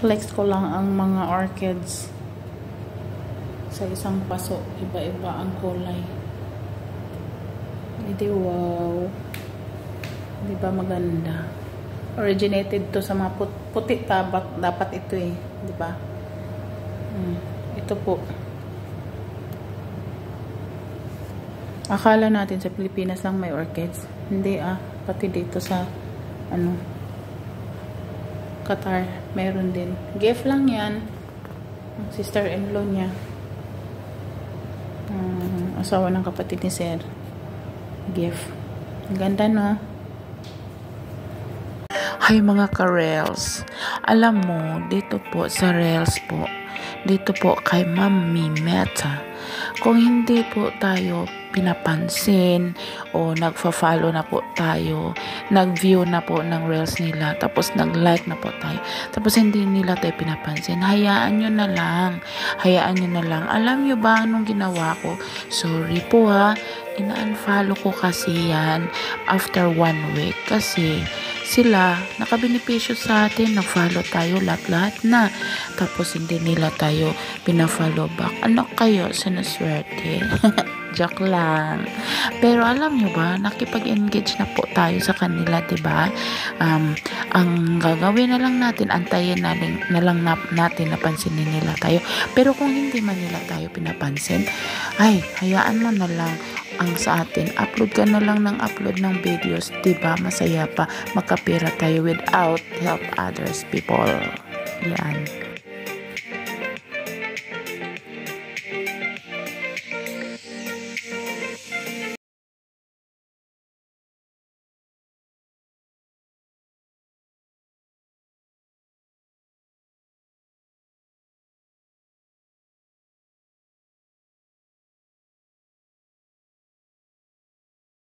Flex ko lang ang mga orchids sa isang paso. Iba-iba ang kulay. Edi wow. Di ba maganda? Originated to sa mga puti tabak. Dapat ito eh. Di ba? Ito po. Akala natin sa Pilipinas lang may orchids. Hindi pati dito sa Qatar, meron din. Gift lang yan. Sister-in-law niya. Asawa ng kapatid ni Sir. Gift. Ang ganda, no? Hi mga ka-Rails. Alam mo, dito po sa Rails po, dito po kay Mami Meta, kung hindi po tayo pinapansin o nagfa-follow na po tayo, nag-view na po ng reels nila, tapos nag-like na po tayo, tapos hindi nila tayo pinapansin, hayaan nyo na lang. Alam nyo ba anong ginawa ko? Sorry po ina-unfollow ko kasi yan after 1 week kasi sila nakabenepisyo sa atin, nag-follow tayo lahat na, tapos hindi nila tayo pina-follow back. Ano kayo, sinaswerte? Joke lang. Pero alam nyo ba, nakipag-engage na po tayo sa kanila, diba? Ang gagawin na lang natin, antayin na lang natin napansinin nila tayo. Pero kung hindi man nila tayo pinapansin, ay, hayaan mo na lang. Ang sa atin, upload ka na lang ng upload ng videos, diba? Masaya pa, makapira tayo without help others people. Yan.